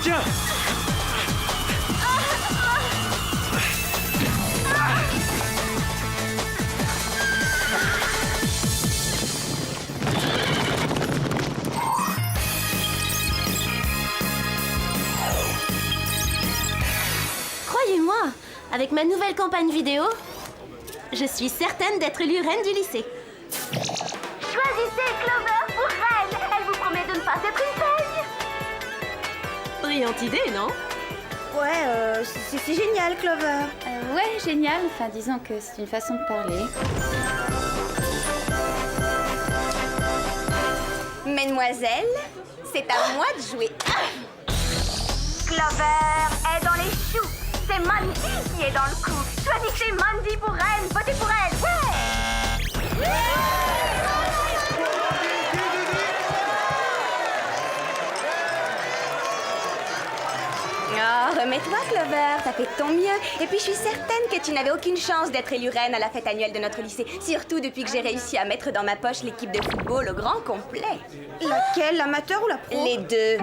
soutien. Croyez-moi, avec ma nouvelle campagne vidéo, je suis certaine d'être élue reine du lycée. Choisissez Clover pour reine. Elle vous promet de ne pas être une peigne. Brillante idée, non? Ouais, c'est génial, Clover. Ouais, génial. Enfin, disons que c'est une façon de parler. Mesdemoiselles, c'est à moi de jouer. Clover est dans les choux. C'est Mandy qui est dans le coup. Choisissez Mandy pour reine. Votez pour elle. Ouais. Oh, remets-toi, Clover, t'as fait de ton mieux. Et puis, je suis certaine que tu n'avais aucune chance d'être élue reine à la fête annuelle de notre lycée. Surtout depuis que j'ai réussi à mettre dans ma poche l'équipe de football au grand complet. Laquelle, l'amateur ou la pro? Les deux.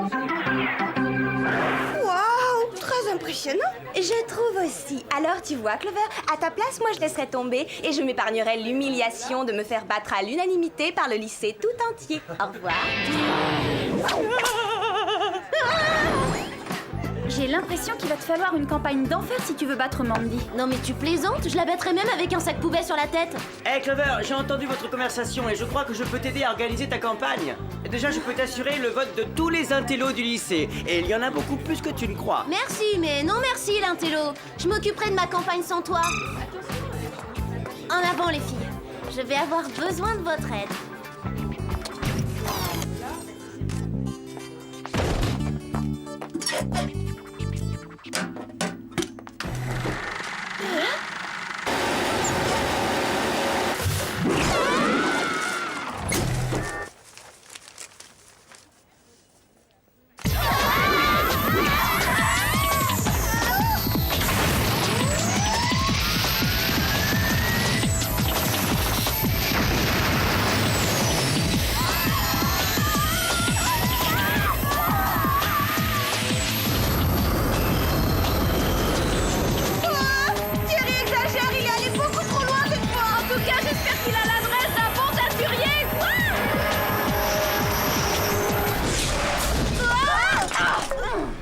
Waouh, très impressionnant. Je trouve aussi. Alors, tu vois, Clover, à ta place, moi, je laisserais tomber et je m'épargnerais l'humiliation de me faire battre à l'unanimité par le lycée tout entier. Au revoir. J'ai l'impression qu'il va te falloir une campagne d'enfer si tu veux battre Mandy. Non mais tu plaisantes, je la battrais même avec un sac poubelle sur la tête. Hey Clover, j'ai entendu votre conversation et je crois que je peux t'aider à organiser ta campagne. Déjà, je peux t'assurer le vote de tous les intellos du lycée. Et il y en a beaucoup plus que tu ne crois. Merci, mais non merci l'intello. Je m'occuperai de ma campagne sans toi. En avant les filles, je vais avoir besoin de votre aide.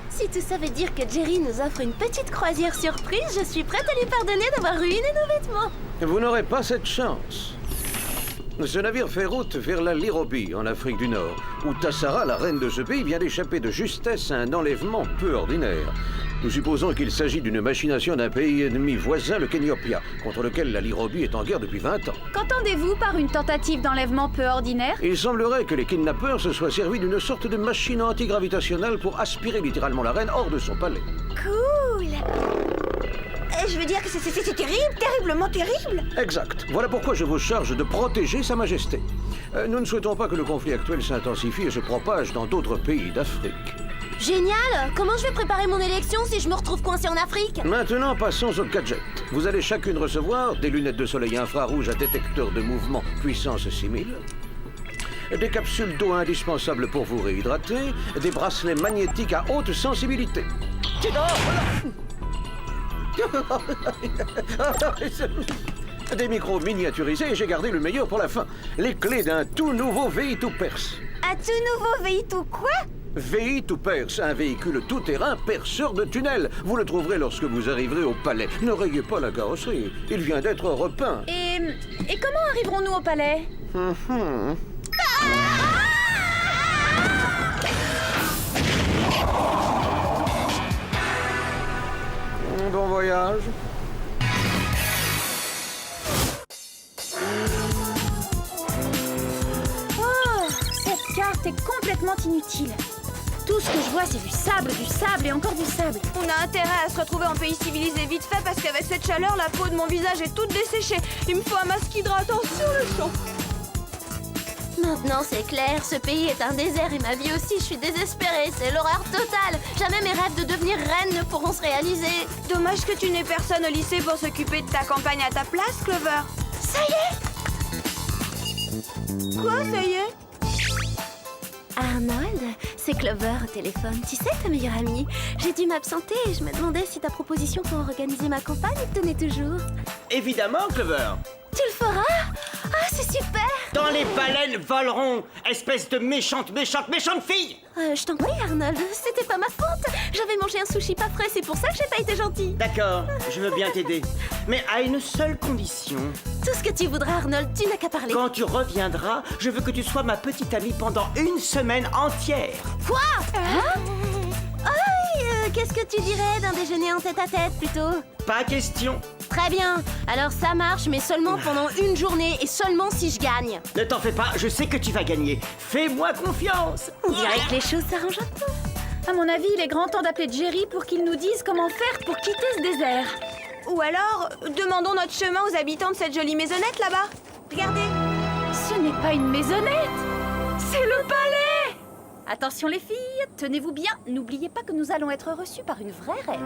Si tout ça veut dire que Jerry nous offre une petite croisière surprise, je suis prête à lui pardonner d'avoir ruiné nos vêtements. Vous n'aurez pas cette chance. Ce navire fait route vers la Lirobi, en Afrique du Nord, où Tassara, la reine de ce pays, vient d'échapper de justesse à un enlèvement peu ordinaire. Nous supposons qu'il s'agit d'une machination d'un pays ennemi voisin, le Kenyopia, contre lequel la Lirobi est en guerre depuis 20 ans. Qu'entendez-vous par une tentative d'enlèvement peu ordinaire? Il semblerait que les kidnappeurs se soient servis d'une sorte de machine antigravitationnelle pour aspirer littéralement la reine hors de son palais. Cool. Je veux dire que c'est terrible, terriblement terrible. Exact. Voilà pourquoi je vous charge de protéger Sa Majesté. Nous ne souhaitons pas que le conflit actuel s'intensifie et se propage dans d'autres pays d'Afrique. Génial! Comment je vais préparer mon élection si je me retrouve coincée en Afrique? Maintenant, passons au gadget. Vous allez chacune recevoir des lunettes de soleil infrarouge à détecteur de mouvement puissance 6000, des capsules d'eau indispensables pour vous réhydrater, des bracelets magnétiques à haute sensibilité. Des micros miniaturisés et j'ai gardé le meilleur pour la fin. Les clés d'un tout nouveau VI2 Perse. Un tout nouveau véhicule quoi? VI2 Perse, un véhicule tout-terrain perceur de tunnels. Vous le trouverez lorsque vous arriverez au palais. Ne rayez pas la carrosserie, il vient d'être repeint. Et comment arriverons-nous au palais? Bon voyage. Oh, cette carte est complètement inutile. Tout ce que je vois, c'est du sable et encore du sable. On a intérêt à se retrouver en pays civilisé vite fait parce qu'avec cette chaleur, la peau de mon visage est toute desséchée. Il me faut un masque hydratant sur le champ. Maintenant c'est clair, ce pays est un désert et ma vie aussi, je suis désespérée, c'est l'horreur totale. Jamais mes rêves de devenir reine ne pourront se réaliser. Dommage que tu n'aies personne au lycée pour s'occuper de ta campagne à ta place, Clover. Ça y est! Quoi, ça y est? Arnold, c'est Clover au téléphone. Tu sais, ta meilleure amie. J'ai dû m'absenter et je me demandais si ta proposition pour organiser ma campagne te tenait toujours. Évidemment, Clover. Tu le feras? Ah, c'est super! Dans les baleines voleront, espèce de méchante fille! Je t'en prie, Arnold, c'était pas ma faute. J'avais mangé un sushi pas frais, c'est pour ça que j'ai pas été gentille. D'accord, je veux bien t'aider. Mais à une seule condition. Tout ce que tu voudras, Arnold, tu n'as qu'à parler. Quand tu reviendras, je veux que tu sois ma petite amie pendant une semaine entière. Quoi? Qu'est-ce que tu dirais d'un déjeuner en tête-à-tête, plutôt? Pas question. Très bien, alors ça marche, mais seulement pendant une journée et seulement si je gagne. Ne t'en fais pas, je sais que tu vas gagner. Fais-moi confiance. On dirait que les choses s'arrangent un peu. À mon avis, il est grand temps d'appeler Jerry pour qu'il nous dise comment faire pour quitter ce désert. Ou alors, demandons notre chemin aux habitants de cette jolie maisonnette là-bas. Regardez. Ce n'est pas une maisonnette, c'est le palais. Attention les filles, tenez-vous bien, n'oubliez pas que nous allons être reçus par une vraie reine.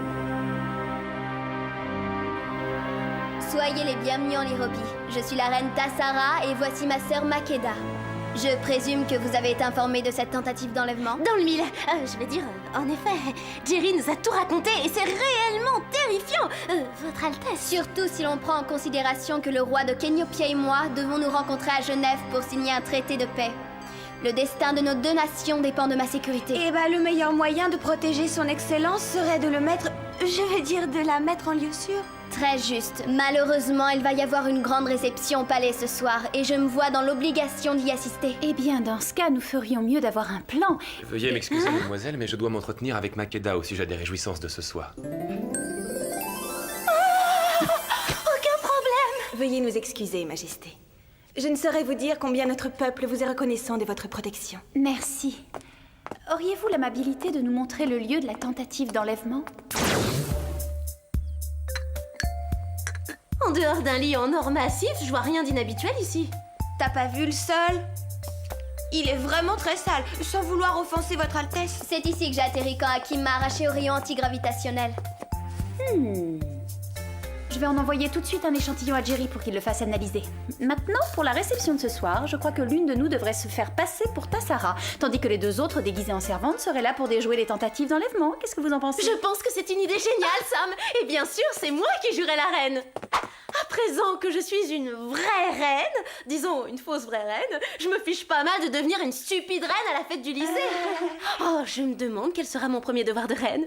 Soyez les bienvenus en Lirobi. Je suis la reine Tassara et voici ma sœur Makeda. Je présume que vous avez été informés de cette tentative d'enlèvement? Dans le mille. Je vais dire, en effet, Jerry nous a tout raconté et c'est réellement terrifiant. Votre Altesse. Surtout si l'on prend en considération que le roi de Kenyopia et moi devons nous rencontrer à Genève pour signer un traité de paix. Le destin de nos deux nations dépend de ma sécurité. Eh ben, le meilleur moyen de protéger son excellence serait de le mettre... Je veux dire, de la mettre en lieu sûr. Très juste. Malheureusement, il va y avoir une grande réception au palais ce soir et je me vois dans l'obligation d'y assister. Eh bien, dans ce cas, nous ferions mieux d'avoir un plan. Veuillez m'excuser, mademoiselle, mais je dois m'entretenir avec Makeda au sujet des réjouissances de ce soir. Aucun problème. Veuillez nous excuser, Majesté. Je ne saurais vous dire combien notre peuple vous est reconnaissant de votre protection. Merci. Auriez-vous l'amabilité de nous montrer le lieu de la tentative d'enlèvement? En dehors d'un lit en or massif, je vois rien d'inhabituel ici. T'as pas vu le sol? Il est vraiment très sale, sans vouloir offenser votre Altesse. C'est ici que j'ai atterri quand Hakim m'a arraché au rayon antigravitationnel. Je vais en envoyer tout de suite un échantillon à Jerry pour qu'il le fasse analyser. Maintenant, pour la réception de ce soir, je crois que l'une de nous devrait se faire passer pour Tassara, tandis que les deux autres, déguisés en servantes, seraient là pour déjouer les tentatives d'enlèvement. Qu'est-ce que vous en pensez? Je pense que c'est une idée géniale, Sam. Et bien sûr, c'est moi qui jouerai la reine. À présent que je suis une vraie reine, disons une fausse vraie reine, je me fiche pas mal de devenir une stupide reine à la fête du lycée. Oh, je me demande quel sera mon premier devoir de reine.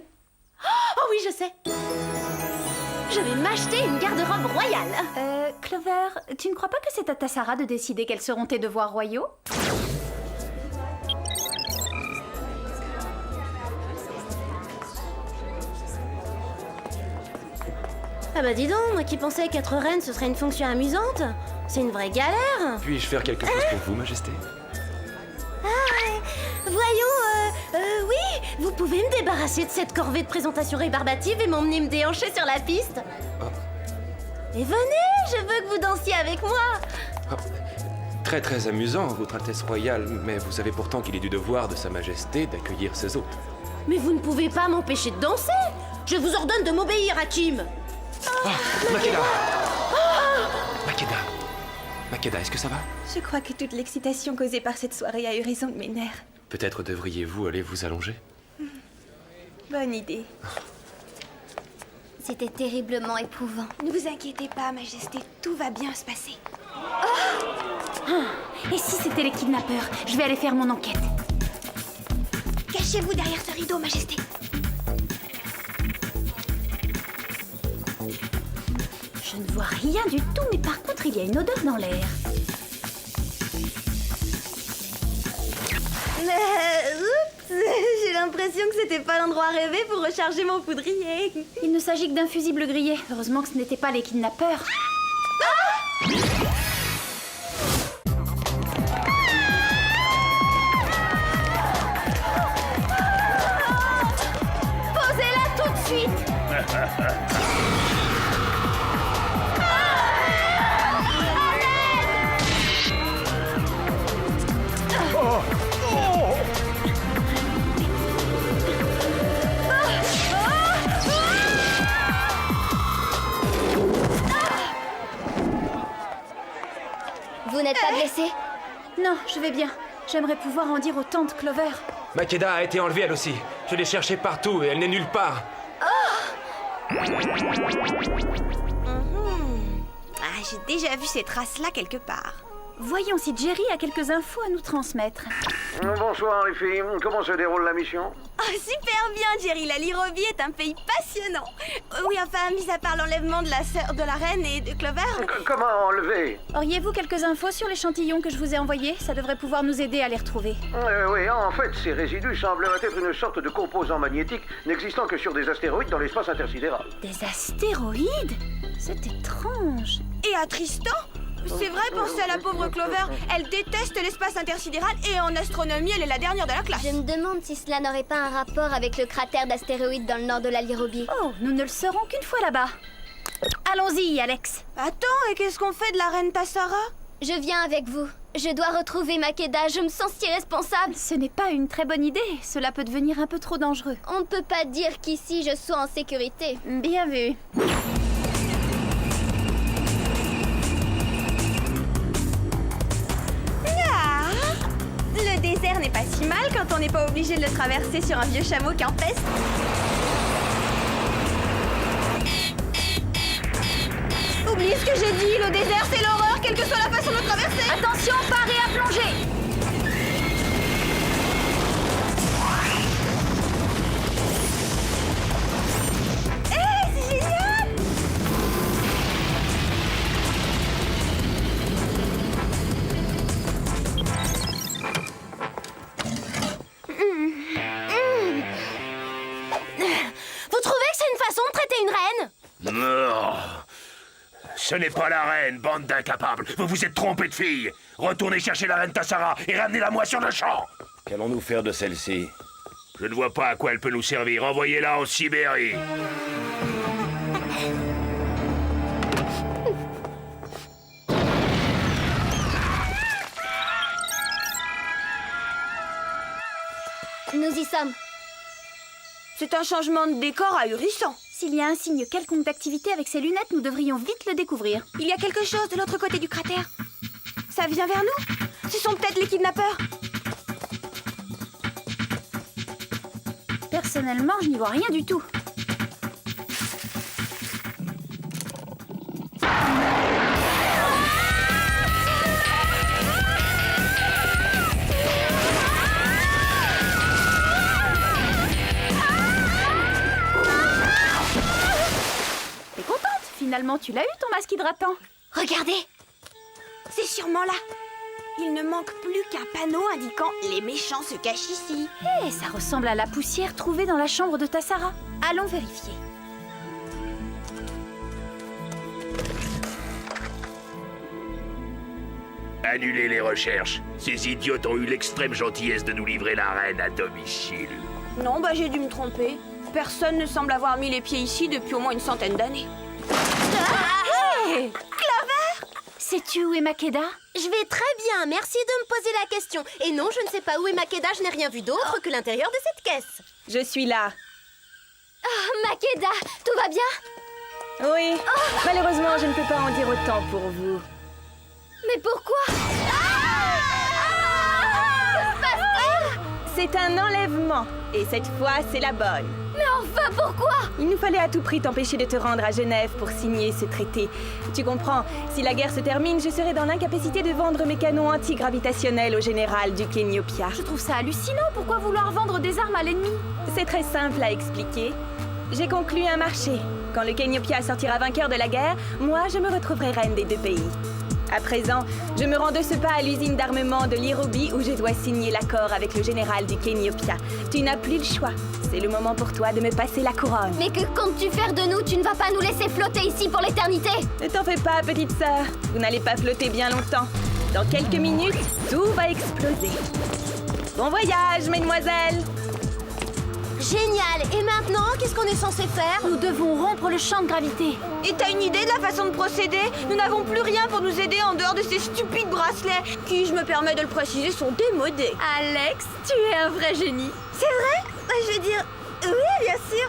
Oh oui, je sais. Je vais m'acheter une garde-robe royale. Clover, tu ne crois pas que c'est à Tassara de décider quels seront tes devoirs royaux? Ah bah dis donc, moi qui pensais qu'être reine ce serait une fonction amusante. C'est une vraie galère. Puis-je faire quelque chose pour vous, Majesté? Voyons, oui, vous pouvez me débarrasser de cette corvée de présentation rébarbative et m'emmener me déhancher sur la piste. Oh. Et venez, je veux que vous dansiez avec moi. Oh. Très très amusant, Votre Altesse Royale, mais vous savez pourtant qu'il est du devoir de Sa Majesté d'accueillir ses hôtes. Mais vous ne pouvez pas m'empêcher de danser. Je vous ordonne de m'obéir, Hakim. Makeda! Makeda! Makeda, est-ce que ça va? Je crois que toute l'excitation causée par cette soirée a eu raison de mes nerfs. Peut-être devriez-vous aller vous allonger? Bonne idée. C'était terriblement éprouvant. Ne vous inquiétez pas, Majesté, tout va bien se passer. Et si c'était les kidnappeurs? Je vais aller faire mon enquête. Cachez-vous derrière ce rideau, Majesté. Je ne vois rien du tout, mais par contre, il y a une odeur dans l'air. Oups, j'ai l'impression que c'était pas l'endroit rêvé pour recharger mon poudrier. Il ne s'agit que d'un fusible grillé. Heureusement que ce n'étaient pas les kidnappeurs. Posez-la tout de suite. Vous n'êtes pas blessé? Non, je vais bien. J'aimerais pouvoir en dire autant de Clover. Makeda a été enlevée elle aussi. Je l'ai cherchée partout et elle n'est nulle part. Ah, j'ai déjà vu ces traces-là quelque part. Voyons si Jerry a quelques infos à nous transmettre. Bonsoir les filles, comment se déroule la mission? Oh, super bien, Jerry. La Lirovie est un pays passionnant. Oui, enfin, mis à part l'enlèvement de la sœur de la reine et de Clover. Comment enlever? Auriez-vous quelques infos sur l'échantillon que je vous ai envoyé? Ça devrait pouvoir nous aider à les retrouver. Oui, en fait, ces résidus sembleraient être une sorte de composant magnétique n'existant que sur des astéroïdes dans l'espace intersidéral. Des astéroïdes? C'est étrange. Et à Tristan? C'est vrai, pensez à la pauvre Clover. Elle déteste l'espace intersidéral et en astronomie, elle est la dernière de la classe. Je me demande si cela n'aurait pas un rapport avec le cratère d'astéroïdes dans le nord de la Lirovie. Oh, nous ne le saurons qu'une fois là-bas. Allons-y, Alex. Attends, et qu'est-ce qu'on fait de la reine Tassara? Je viens avec vous. Je dois retrouver Makeda, je me sens si responsable. Ce n'est pas une très bonne idée. Cela peut devenir un peu trop dangereux. On ne peut pas dire qu'ici je sois en sécurité. Bien vu. Le désert n'est pas si mal quand on n'est pas obligé de le traverser sur un vieux chameau campestre. Oubliez ce que j'ai dit, le désert c'est l'horreur, quelle que soit la façon de traverser. Attention, parez à plonger. C'est génial! Vous trouvez que c'est une façon de traiter une reine? Non. Ce n'est pas la reine, bande d'incapables. Vous vous êtes trompés de fille. Retournez chercher la reine Tassara et ramenez-la moi sur le champ. Qu'allons-nous faire de celle-ci? Je ne vois pas à quoi elle peut nous servir. Envoyez-la en Sibérie. Nous y sommes. C'est un changement de décor ahurissant. S'il y a un signe quelconque d'activité avec ces lunettes, nous devrions vite le découvrir. Il y a quelque chose de l'autre côté du cratère. Ça vient vers nous? Ce sont peut-être les kidnappeurs. Personnellement, je n'y vois rien du tout. T'es contente? Finalement, tu l'as eu ton masque hydratant. Regardez. C'est sûrement là. Il ne manque plus qu'un panneau indiquant « Les méchants se cachent ici ». Eh, ça ressemble à la poussière trouvée dans la chambre de Tassara. Allons vérifier. Annulez les recherches. Ces idiotes ont eu l'extrême gentillesse de nous livrer la reine à domicile. Non, bah j'ai dû me tromper. Personne ne semble avoir mis les pieds ici depuis au moins une centaine d'années. Hey, Clover! Sais-tu où est Makeda? Je vais très bien, merci de me poser la question. Et non, je ne sais pas où est Makeda, je n'ai rien vu d'autre que l'intérieur de cette caisse. Je suis là. Oh, Makeda, tout va bien? Oui. Malheureusement, je ne peux pas en dire autant pour vous. Mais pourquoi? C'est un enlèvement. Et cette fois, c'est la bonne. Mais enfin, pourquoi? Il nous fallait à tout prix t'empêcher de te rendre à Genève pour signer ce traité. Tu comprends, si la guerre se termine, je serai dans l'incapacité de vendre mes canons antigravitationnels au général du Kenyopia. Je trouve ça hallucinant. Pourquoi vouloir vendre des armes à l'ennemi? C'est très simple à expliquer. J'ai conclu un marché. Quand le Kenyopia sortira vainqueur de la guerre, moi, je me retrouverai reine des deux pays. À présent, je me rends de ce pas à l'usine d'armement de Lirobi où je dois signer l'accord avec le général du Kenyopia. Tu n'as plus le choix. C'est le moment pour toi de me passer la couronne. Mais que comptes-tu faire de nous? Tu ne vas pas nous laisser flotter ici pour l'éternité? Ne t'en fais pas, petite sœur. Vous n'allez pas flotter bien longtemps. Dans quelques minutes, tout va exploser. Bon voyage, mesdemoiselles! Génial! Et maintenant, qu'est-ce qu'on est censé faire? Nous devons rompre le champ de gravité. Et t'as une idée de la façon de procéder? Nous n'avons plus rien pour nous aider en dehors de ces stupides bracelets qui, je me permets de le préciser, sont démodés. Alex, tu es un vrai génie. C'est vrai? Je veux dire... Oui, bien sûr.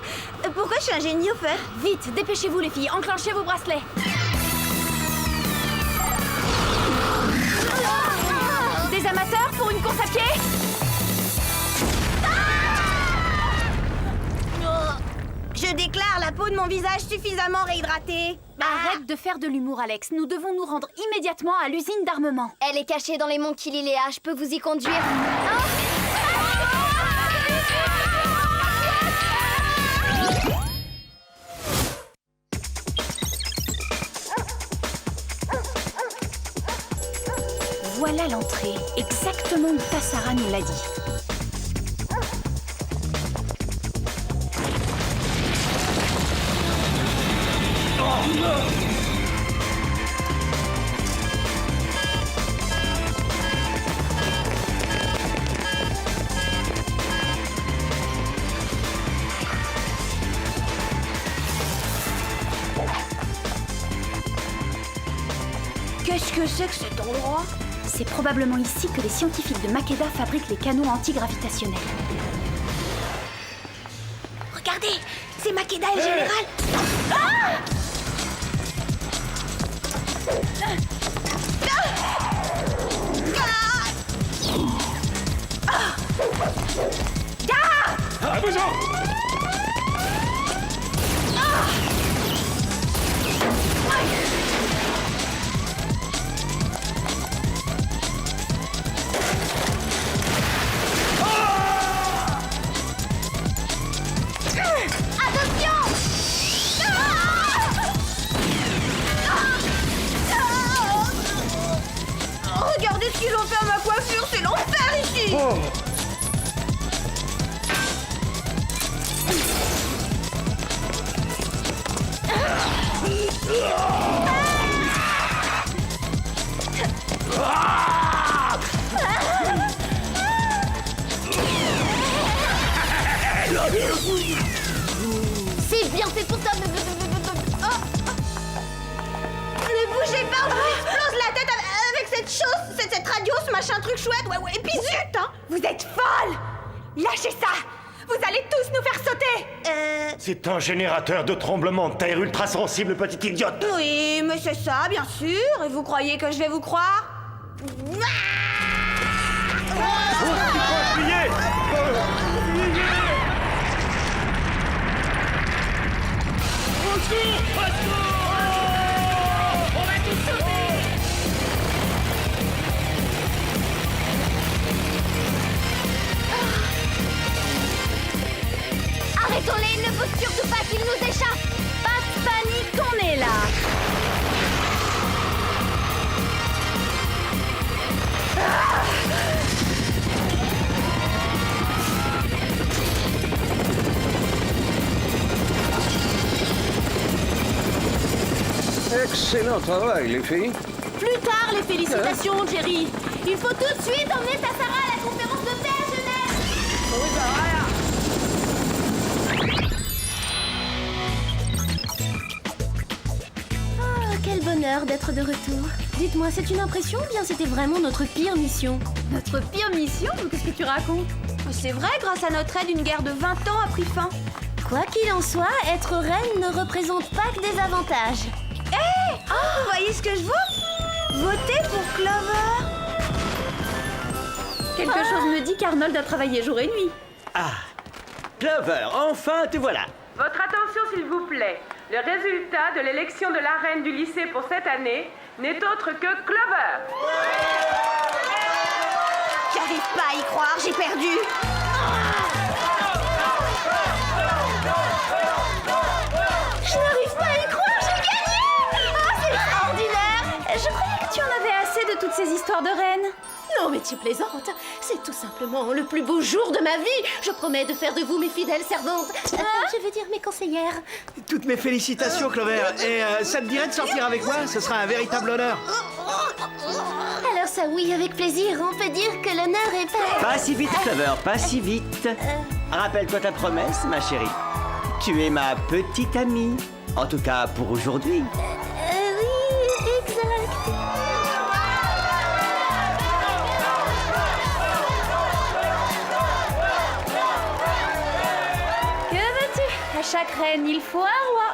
Pourquoi je suis un génie, au fait? Vite, dépêchez-vous les filles, enclenchez vos bracelets. Des amateurs pour une course à pied? Je déclare la peau de mon visage suffisamment réhydratée. Arrête de faire de l'humour, Alex. Nous devons nous rendre immédiatement à l'usine d'armement. Elle est cachée dans les monts Kililea, je peux vous y conduire. Voilà l'entrée, exactement où Tassara nous l'a dit. Qu'est-ce que c'est que cet endroit? C'est probablement ici que les scientifiques de Makeda fabriquent les canons antigravitationnels. Regardez, c'est Makeda et le général. À vous en! Regardez ce qu'ils ont fait à ma coiffure, c'est l'enfer ici. C'est bien fait pour ça. Ne bougez pas, on vous explose la tête avec cette chose, cette radio, ce machin truc chouette, ouais, et puis zut, hein. Vous êtes folle! Lâchez ça! Vous allez tous nous faire sauter! C'est un générateur de tremblement de terre ultra sensible, petite idiote! Oui, mais c'est ça, bien sûr. Et vous croyez que je vais vous croire? Arrêtons-les, il ne faut surtout pas qu'ils nous échappent. Pas de panique, on est là. Excellent travail, les filles. Plus tard, les félicitations, Jerry. Il faut tout de suite emmener Tassara à la conférence de paix à Genève. Ah, quel bonheur d'être de retour. Dites-moi, c'est une impression ou bien c'était vraiment notre pire mission? Notre pire mission? Qu'est-ce que tu racontes? C'est vrai, grâce à notre aide, une guerre de 20 ans a pris fin. Quoi qu'il en soit, être reine ne représente pas que des avantages. Vous voyez ce que je vaux? Votez pour Clover. Quelque chose me dit qu'Arnold a travaillé jour et nuit. Ah, Clover, enfin te voilà. Votre attention s'il vous plaît. Le résultat de l'élection de la reine du lycée pour cette année n'est autre que Clover. J'arrive pas à y croire, j'ai perdu. Je n'arrive pas à y croire, j'ai gagné! Ah, c'est extraordinaire! Je croyais que tu en avais assez de toutes ces histoires de reines. Non mais tu plaisantes. C'est tout simplement le plus beau jour de ma vie. Je promets de faire de vous mes fidèles servantes. Je veux dire mes conseillères. Toutes mes félicitations, Clover. Et ça te dirait de sortir avec moi? Ce sera un véritable honneur. Alors ça oui, avec plaisir. On peut dire que l'honneur est fait. Pas si vite, Clover, pas si vite. Rappelle-toi ta promesse, ma chérie. Tu es ma petite amie. En tout cas, pour aujourd'hui. Oui, exact. Que veux-tu? À chaque reine, il faut un roi.